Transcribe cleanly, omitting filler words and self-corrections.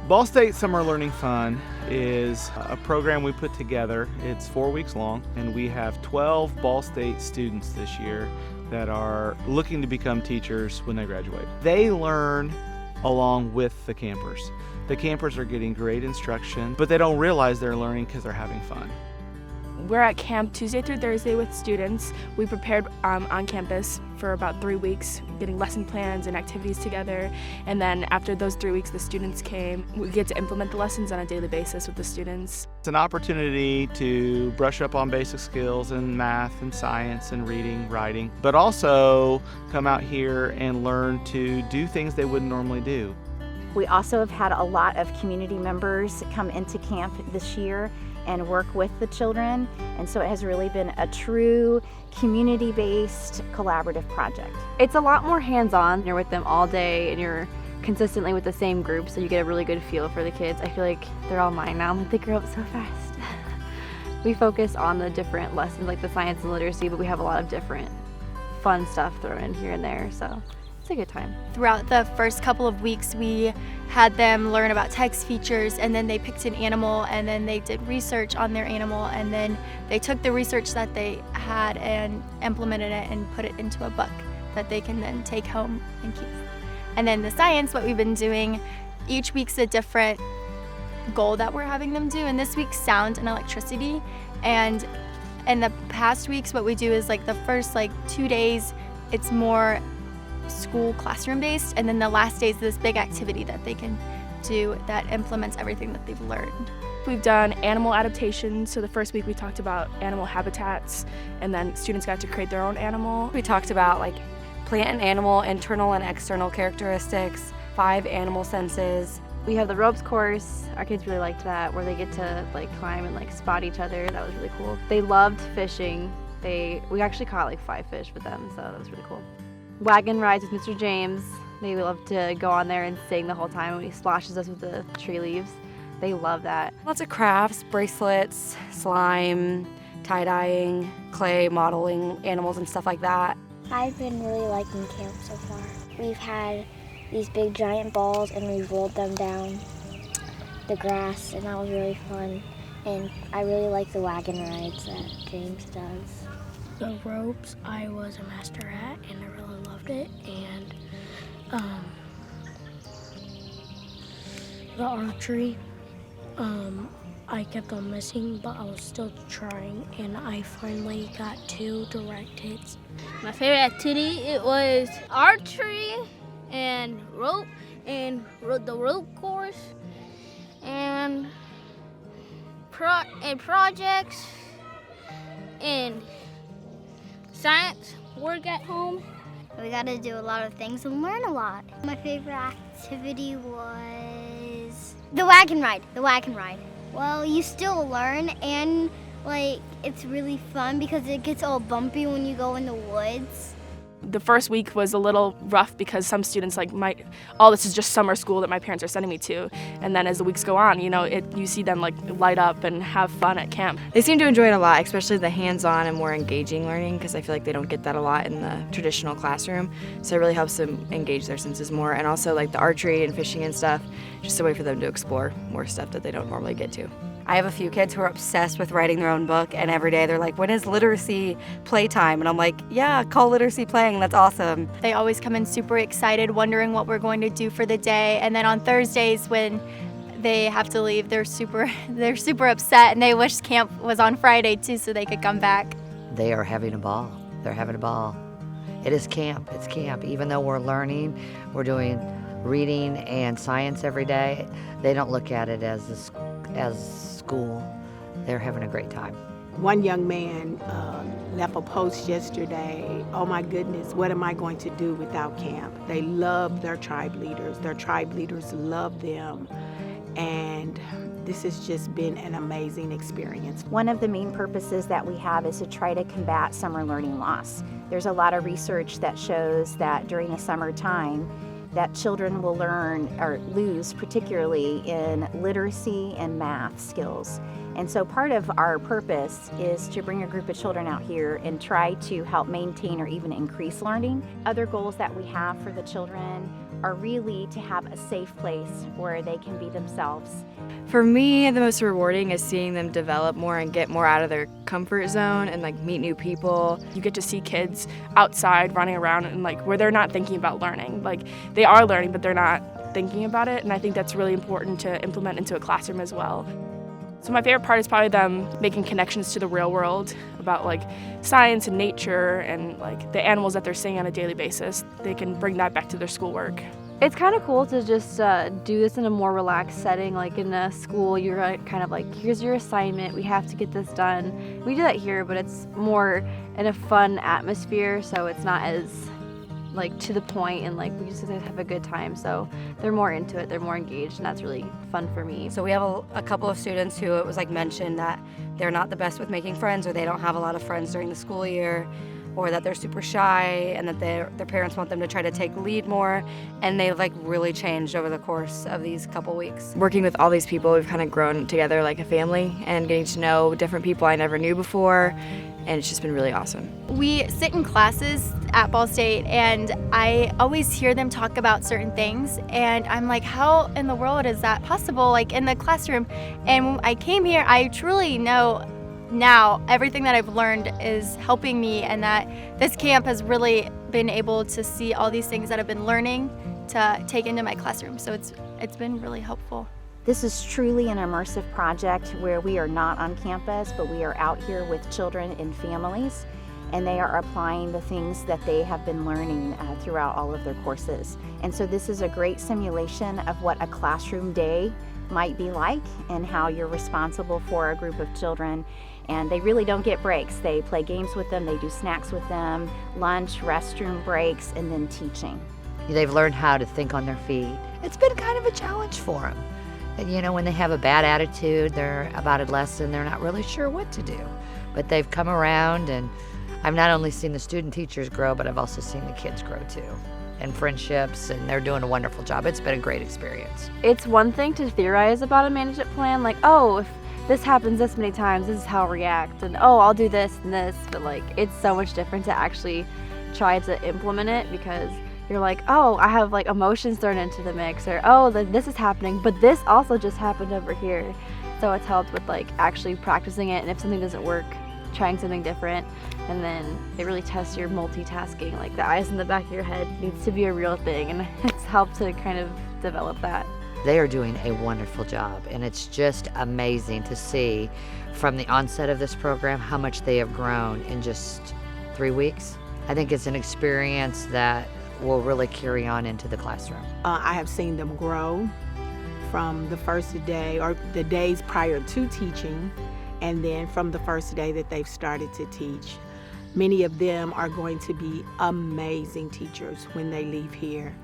Ball State Summer Learning Fun is a program we put together. It's 4 weeks long, and we have 12 Ball State students this year that are looking to become teachers when they graduate. They learn along with the campers. The campers are getting great instruction, but they don't realize they're learning because they're having fun. We're at camp Tuesday through Thursday with students. We prepared on campus for about 3 weeks, getting lesson plans and activities together. And then after those 3 weeks, the students came. We get to implement the lessons on a daily basis with the students. It's an opportunity to brush up on basic skills in math and science and reading, writing, but also come out here and learn to do things they wouldn't normally do. We also have had a lot of community members come into camp this year and work with the children, and so it has really been a true community-based collaborative project. It's a lot more hands-on. You're with them all day and you're consistently with the same group, so you get a really good feel for the kids. I feel like they're all mine now, like they grow up so fast. We focus on the different lessons like the science and literacy, but we have a lot of different fun stuff thrown in here and there, so it's a good time. Throughout the first couple of weeks, we had them learn about text features, and then they picked an animal, and then they did research on their animal, and then they took the research that they had and implemented it and put it into a book that they can then take home and keep. And then the science, what we've been doing, each week's a different goal that we're having them do, and this week's sound and electricity. And in the past weeks, what we do is like the first 2 days, it's more school classroom based, and then the last day is this big activity that they can do that implements everything that they've learned. We've done animal adaptations, so the first week we talked about animal habitats, and then students got to create their own animal. We talked about plant and animal internal and external characteristics, 5 animal senses. We have the ropes course. Our kids really liked that, where they get to climb and spot each other. That was really cool. They loved fishing. We actually caught 5 fish with them, so that was really cool. Wagon rides with Mr. James. They love to go on there and sing the whole time when he splashes us with the tree leaves. They love that. Lots of crafts, bracelets, slime, tie-dyeing, clay modeling animals and stuff like that. I've been really liking camp so far. We've had these big giant balls and we've rolled them down the grass, and that was really fun. And I really like the wagon rides that James does. The ropes I was a master at, and I really loved it. And the archery, I kept on missing, but I was still trying, and I finally got 2 direct hits. My favorite activity, it was archery and the rope course and projects and science work at home. We got to do a lot of things and learn a lot. My favorite activity was the wagon ride. Well, you still learn, and it's really fun because it gets all bumpy when you go in the woods. The first week was a little rough because some students this is just summer school that my parents are sending me to. And then as the weeks go on, you see them light up and have fun at camp. They seem to enjoy it a lot, especially the hands-on and more engaging learning, because I feel like they don't get that a lot in the traditional classroom. So it really helps them engage their senses more. And also the archery and fishing and stuff, just a way for them to explore more stuff that they don't normally get to. I have a few kids who are obsessed with writing their own book, and every day they're like, when is literacy playtime? And I'm like, yeah, call literacy playing, that's awesome. They always come in super excited, wondering what we're going to do for the day. And then on Thursdays when they have to leave, they're super upset, and they wish camp was on Friday too so they could come back. They are having a ball. They're having a ball. It is camp. It's camp. Even though we're learning, we're doing reading and science every day, they don't look at it as school. They're having a great time. One young man left a post yesterday, oh my goodness, what am I going to do without camp? They love their tribe leaders. Their tribe leaders love them. And this has just been an amazing experience. One of the main purposes that we have is to try to combat summer learning loss. There's a lot of research that shows that during the summertime, that children will learn or lose, particularly in literacy and math skills. And so part of our purpose is to bring a group of children out here and try to help maintain or even increase learning. Other goals that we have for the children are really to have a safe place where they can be themselves. For me, the most rewarding is seeing them develop more and get more out of their comfort zone and like meet new people. You get to see kids outside running around and like where they're not thinking about learning. Like they are learning, but they're not thinking about it. And I think that's really important to implement into a classroom as well. So my favorite part is probably them making connections to the real world about like science and nature and like the animals that they're seeing on a daily basis. They can bring that back to their schoolwork. It's kind of cool to just do this in a more relaxed setting, like in a school. You're kind of like, here's your assignment, we have to get this done. We do that here, but it's more in a fun atmosphere, so it's not as like to the point, and like we just have a good time. So they're more into it, they're more engaged, and that's really fun for me. So we have a couple of students who it was like mentioned that they're not the best with making friends, or they don't have a lot of friends during the school year, or that they're super shy and that their parents want them to try to take lead more, and they've like really changed over the course of these couple weeks. Working with all these people, we've kind of grown together like a family and getting to know different people I never knew before, and it's just been really awesome. We sit in classes at Ball State and I always hear them talk about certain things, and I'm like, how in the world is that possible, like in the classroom? And when I came here, I truly know now everything that I've learned is helping me, and that this camp has really been able to see all these things that I've been learning to take into my classroom. So it's been really helpful. This is truly an immersive project where we are not on campus, but we are out here with children and families, and they are applying the things that they have been learning throughout all of their courses. And so this is a great simulation of what a classroom day might be like and how you're responsible for a group of children. And they really don't get breaks. They play games with them, they do snacks with them, lunch, restroom breaks, and then teaching. They've learned how to think on their feet. It's been kind of a challenge for them. And you know, when they have a bad attitude, they're about a lesson, they're not really sure what to do. But they've come around, and I've not only seen the student teachers grow, but I've also seen the kids grow too. And friendships, and they're doing a wonderful job. It's been a great experience. It's one thing to theorize about a management plan, like, oh, if this happens this many times, this is how I'll react, and oh, I'll do this and this, but like, it's so much different to actually try to implement it, because you're like, oh, I have like emotions thrown into the mix, or oh, this is happening, but this also just happened over here. So it's helped with like actually practicing it, and if something doesn't work, trying something different, and then it really tests your multitasking. Like the eyes in the back of your head needs to be a real thing, and it's helped to kind of develop that. They are doing a wonderful job, and it's just amazing to see from the onset of this program how much they have grown in just 3 weeks. I think it's an experience that will really carry on into the classroom. I have seen them grow from the first day or the days prior to teaching, and then from the first day that they've started to teach. Many of them are going to be amazing teachers when they leave here.